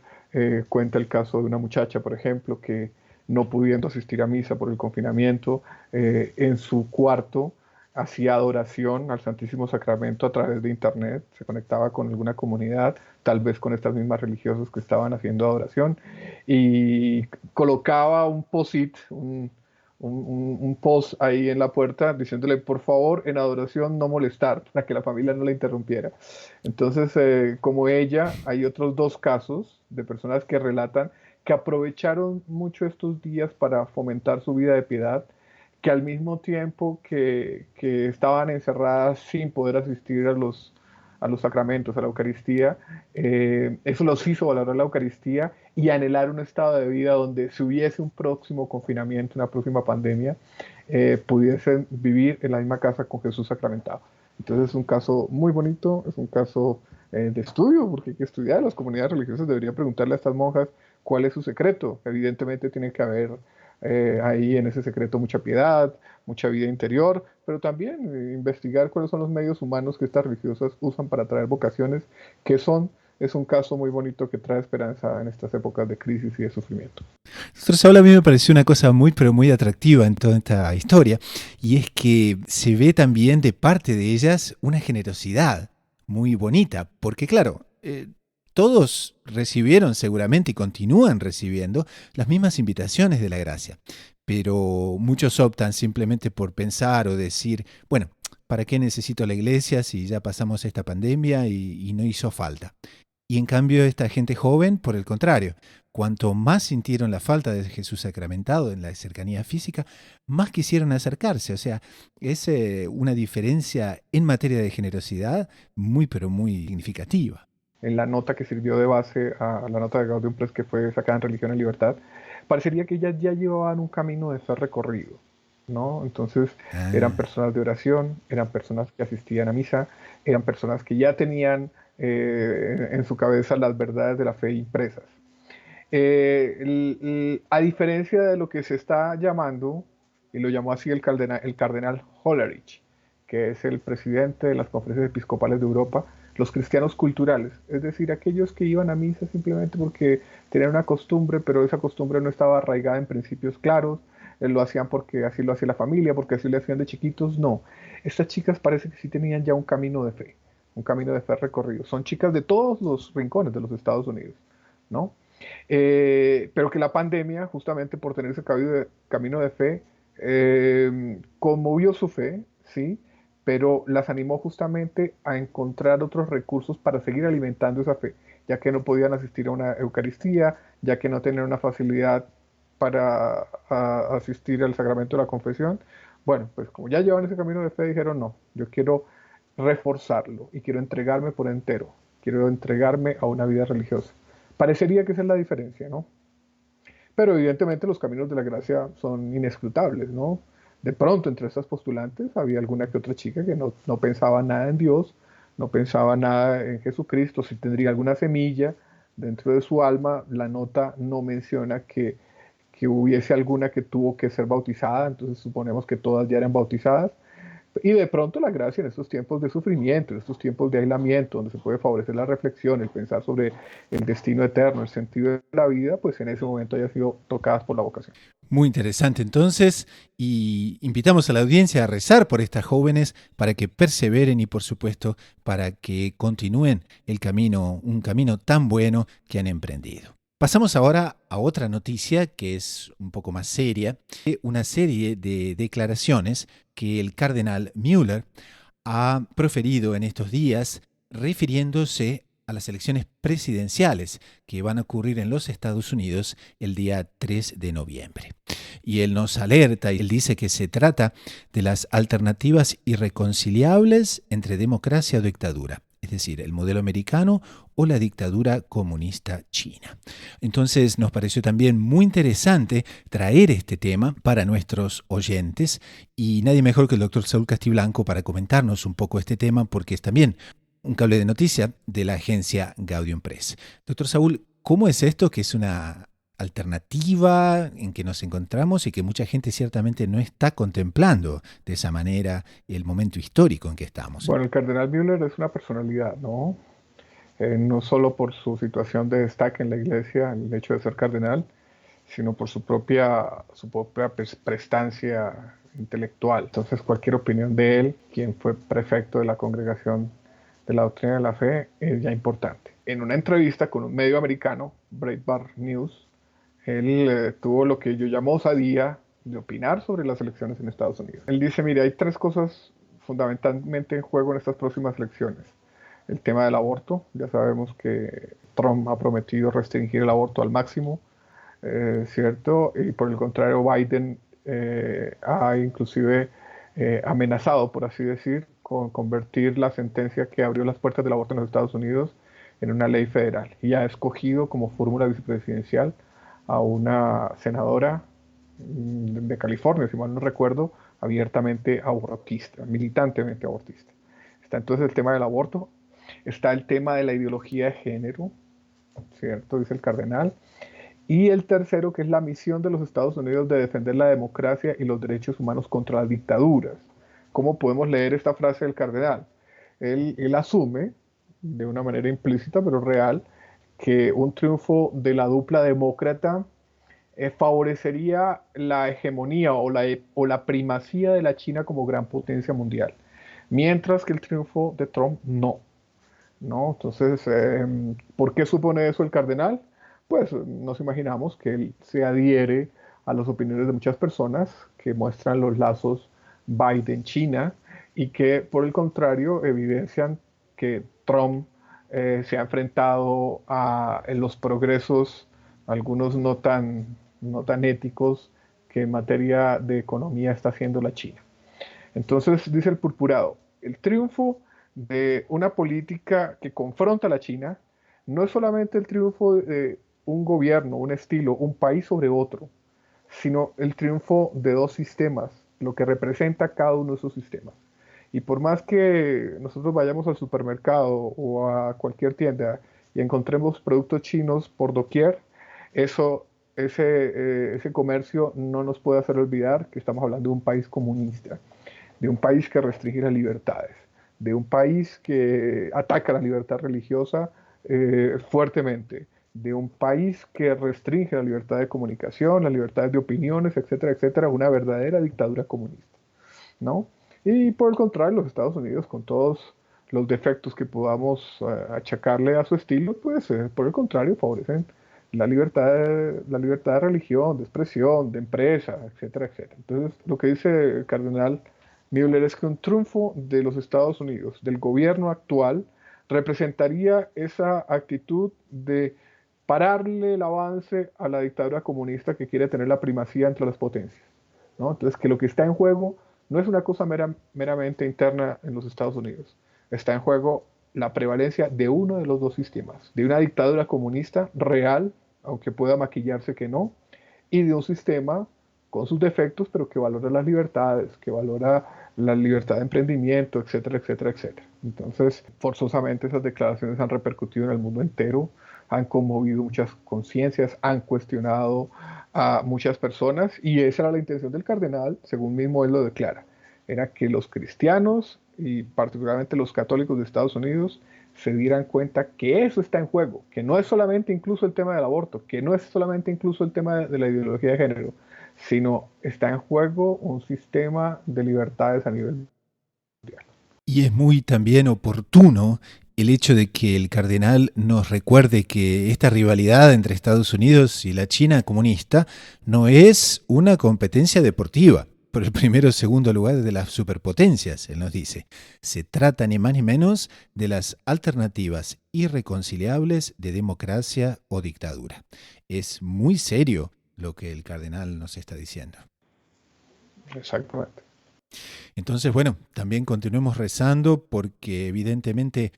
cuenta el caso de una muchacha, por ejemplo, que no pudiendo asistir a misa por el confinamiento, en su cuarto hacía adoración al Santísimo Sacramento a través de internet, se conectaba con alguna comunidad, tal vez con estas mismas religiosas que estaban haciendo adoración, y colocaba un post-it, un post ahí en la puerta diciéndole, por favor, en adoración no molestar, para que la familia no la interrumpiera. Entonces, como ella, hay otros dos casos de personas que relatan que aprovecharon mucho estos días para fomentar su vida de piedad, que al mismo tiempo que estaban encerradas sin poder asistir a los sacramentos, a la Eucaristía, eso los hizo valorar la Eucaristía y anhelar un estado de vida donde si hubiese un próximo confinamiento, una próxima pandemia, pudiesen vivir en la misma casa con Jesús sacramentado. Entonces es un caso muy bonito, es un caso de estudio, porque hay que estudiar. Las comunidades religiosas deberían preguntarle a estas monjas cuál es su secreto. Evidentemente tiene que haber ahí en ese secreto mucha piedad, mucha vida interior, pero también investigar cuáles son los medios humanos que estas religiosas usan para atraer vocaciones, es un caso muy bonito que trae esperanza en estas épocas de crisis y de sufrimiento. Doctor Saúl, a mí me pareció una cosa muy, pero muy atractiva en toda esta historia, y es que se ve también de parte de ellas una generosidad muy bonita, porque claro, todos recibieron seguramente y continúan recibiendo las mismas invitaciones de la gracia, pero muchos optan simplemente por pensar o decir, bueno, ¿para qué necesito la iglesia si ya pasamos esta pandemia y no hizo falta? Y en cambio esta gente joven, por el contrario, cuanto más sintieron la falta de Jesús sacramentado en la cercanía física, más quisieron acercarse. O sea, es una diferencia en materia de generosidad muy, pero muy significativa. En la nota que sirvió de base a la nota de Gaudium Press, que fue sacada en Religión y Libertad, parecería que ellas ya llevaban un camino de ser recorrido, ¿no? Entonces eran Ah, personas de oración, eran personas que asistían a misa, eran personas que ya tenían en su cabeza las verdades de la fe impresas. A diferencia de lo que se está llamando, y lo llamó así el cardenal Hollerich, que es el presidente de las conferencias episcopales de Europa, los cristianos culturales, es decir, aquellos que iban a misa simplemente porque tenían una costumbre, pero esa costumbre no estaba arraigada en principios claros, lo hacían porque así lo hacía la familia, porque así lo hacían de chiquitos, no. Estas chicas parece que sí tenían ya un camino de fe recorrido. Son chicas de todos los rincones de los Estados Unidos, ¿no? Pero que la pandemia, justamente por tener ese camino de fe, conmovió su fe, ¿sí? Pero las animó justamente a encontrar otros recursos para seguir alimentando esa fe, ya que no podían asistir a una Eucaristía, ya que no tenían una facilidad para asistir al sacramento de la confesión. Bueno, pues como ya llevan ese camino de fe, dijeron, no, yo quiero reforzarlo y quiero entregarme por entero, quiero entregarme a una vida religiosa. Parecería que esa es la diferencia, ¿no? Pero evidentemente los caminos de la gracia son inescrutables, ¿no? De pronto entre estas postulantes había alguna que otra chica que no pensaba nada en Dios, no pensaba nada en Jesucristo, si tendría alguna semilla dentro de su alma, la nota no menciona que hubiese alguna que tuvo que ser bautizada, entonces suponemos que todas ya eran bautizadas, y de pronto la gracia en estos tiempos de sufrimiento, en estos tiempos de aislamiento, donde se puede favorecer la reflexión, el pensar sobre el destino eterno, el sentido de la vida, pues en ese momento haya sido tocadas por la vocación. muy interesante entonces, y invitamos a la audiencia a rezar por estas jóvenes para que perseveren y por supuesto para que continúen el camino, un camino tan bueno que han emprendido. Pasamos ahora a otra noticia que es un poco más seria, una serie de declaraciones que el cardenal Müller ha proferido en estos días refiriéndose a las elecciones presidenciales que van a ocurrir en los Estados Unidos el día 3 de noviembre. Y él nos alerta y él dice que se trata de las alternativas irreconciliables entre democracia o dictadura, es decir, el modelo americano o la dictadura comunista china. Entonces nos pareció también muy interesante traer este tema para nuestros oyentes y nadie mejor que el doctor Saúl Castiblanco para comentarnos un poco este tema porque es también un cable de noticia de la agencia Gaudium Press. Doctor Saúl, ¿cómo es esto que es una alternativa en que nos encontramos y que mucha gente ciertamente no está contemplando de esa manera el momento histórico en que estamos? Bueno, el cardenal Müller es una personalidad, ¿no? No solo por su situación de destaque en la iglesia, el hecho de ser cardenal, sino por su propia prestancia intelectual. Entonces, cualquier opinión de él, quien fue prefecto de la Congregación de la Doctrina de la Fe, es ya importante. En una entrevista con un medio americano, Breitbart News, él tuvo lo que yo llamo osadía de opinar sobre las elecciones en Estados Unidos. Él dice, mire, hay tres cosas fundamentalmente en juego en estas próximas elecciones. El tema del aborto, ya sabemos que Trump ha prometido restringir el aborto al máximo, ¿cierto? Y por el contrario, Biden ha inclusive amenazado, por así decir, con convertir la sentencia que abrió las puertas del aborto en los Estados Unidos en una ley federal. Y ha escogido como fórmula vicepresidencial a una senadora de California, si mal no recuerdo, abiertamente abortista, militantemente abortista. Está entonces el tema del aborto, está el tema de la ideología de género, ¿cierto? Dice el cardenal. Y el tercero, que es la misión de los Estados Unidos de defender la democracia y los derechos humanos contra las dictaduras. ¿Cómo podemos leer esta frase del cardenal? Él asume, de una manera implícita pero real, que un triunfo de la dupla demócrata favorecería la hegemonía o la primacía de la China como gran potencia mundial, mientras que el triunfo de Trump no. ¿no? Entonces, ¿por qué supone eso el cardenal? Pues nos imaginamos que él se adhiere a las opiniones de muchas personas que muestran los lazos Biden-China y que, por el contrario, evidencian que Trump se ha enfrentado en los progresos, algunos no tan éticos, que en materia de economía está haciendo la China. Entonces, dice el purpurado, el triunfo de una política que confronta a la China no es solamente el triunfo de un gobierno, un estilo, un país sobre otro, sino el triunfo de dos sistemas, lo que representa cada uno de esos sistemas. Y por más que nosotros vayamos al supermercado o a cualquier tienda y encontremos productos chinos por doquier, eso, ese comercio no nos puede hacer olvidar que estamos hablando de un país comunista, de un país que restringe las libertades, de un país que ataca la libertad religiosa fuertemente, de un país que restringe la libertad de comunicación, la libertad de opiniones, etcétera, etcétera, una verdadera dictadura comunista, ¿no? Y por el contrario, los Estados Unidos, con todos los defectos que podamos achacarle a su estilo, pues por el contrario, favorecen la libertad de religión, de expresión, de empresa, etcétera, etcétera. Entonces, lo que dice el cardenal Müller es que un triunfo de los Estados Unidos, del gobierno actual, representaría esa actitud de pararle el avance a la dictadura comunista que quiere tener la primacía entre las potencias, ¿no? Entonces, que lo que está en juego no es una cosa meramente interna en los Estados Unidos. Está en juego la prevalencia de uno de los dos sistemas, de una dictadura comunista real, aunque pueda maquillarse que no, y de un sistema con sus defectos, pero que valora las libertades, que valora la libertad de emprendimiento, etcétera, etcétera, etcétera. Entonces, forzosamente esas declaraciones han repercutido en el mundo entero, han conmovido muchas conciencias, han cuestionado a muchas personas, y esa era la intención del cardenal, según mismo él lo declara, era que los cristianos y particularmente los católicos de Estados Unidos se dieran cuenta que eso está en juego, que no es solamente incluso el tema del aborto, que no es solamente incluso el tema de la ideología de género, sino está en juego un sistema de libertades a nivel mundial. Y es muy también oportuno el hecho de que el cardenal nos recuerde que esta rivalidad entre Estados Unidos y la China comunista no es una competencia deportiva por el primero o segundo lugar de las superpotencias, él nos dice. Se trata ni más ni menos de las alternativas irreconciliables de democracia o dictadura. Es muy serio lo que el cardenal nos está diciendo. Exactamente. Entonces, bueno, también continuemos rezando porque evidentemente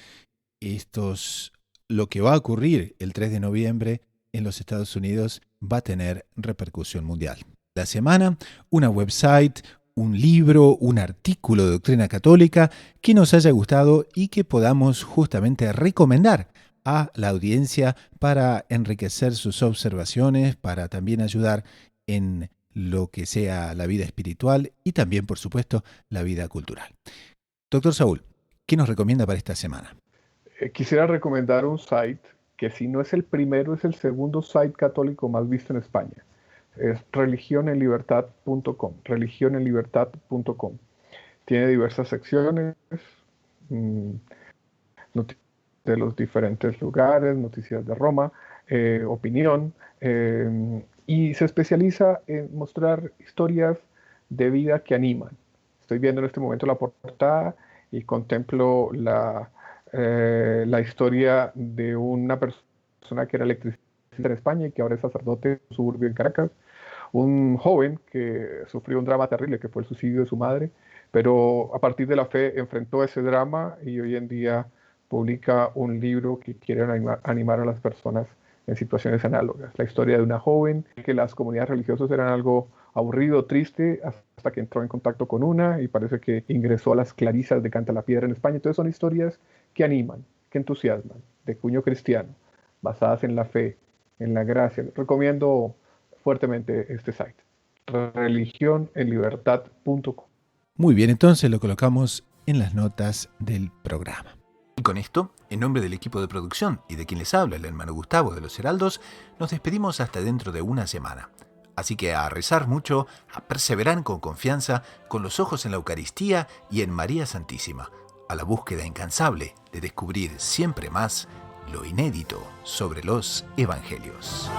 lo que va a ocurrir el 3 de noviembre en los Estados Unidos va a tener repercusión mundial. La semana, una website, un libro, un artículo de doctrina católica que nos haya gustado y que podamos justamente recomendar a la audiencia para enriquecer sus observaciones, para también ayudar en lo que sea la vida espiritual y también, por supuesto, la vida cultural. Doctor Saúl, ¿qué nos recomienda para esta semana? Quisiera recomendar un site que si no es el primero, es el segundo site católico más visto en España. Es religionenlibertad.com, religionenlibertad.com. Tiene diversas secciones, noticias de los diferentes lugares, noticias de Roma, opinión, y se especializa en mostrar historias de vida que animan. Estoy viendo en este momento la portada y contemplo la historia de una persona que era electricista en España y que ahora es sacerdote en un suburbio en Caracas, un joven que sufrió un drama terrible que fue el suicidio de su madre, pero a partir de la fe enfrentó ese drama y hoy en día publica un libro que quiere animar a las personas en situaciones análogas. La historia de una joven que las comunidades religiosas eran algo aburrido, triste, hasta que entró en contacto con una y parece que ingresó a las clarisas de Canta la Piedra en España. Entonces son historias que animan, que entusiasman, de cuño cristiano, basadas en la fe, en la gracia. Recomiendo fuertemente este site, religionenlibertad.com. Muy bien, entonces lo colocamos en las notas del programa. Y con esto, en nombre del equipo de producción y de quien les habla, el hermano Gustavo de los Heraldos, nos despedimos hasta dentro de una semana. Así que a rezar mucho, a perseverar con confianza, con los ojos en la Eucaristía y en María Santísima, a la búsqueda incansable de descubrir siempre más lo inédito sobre los evangelios.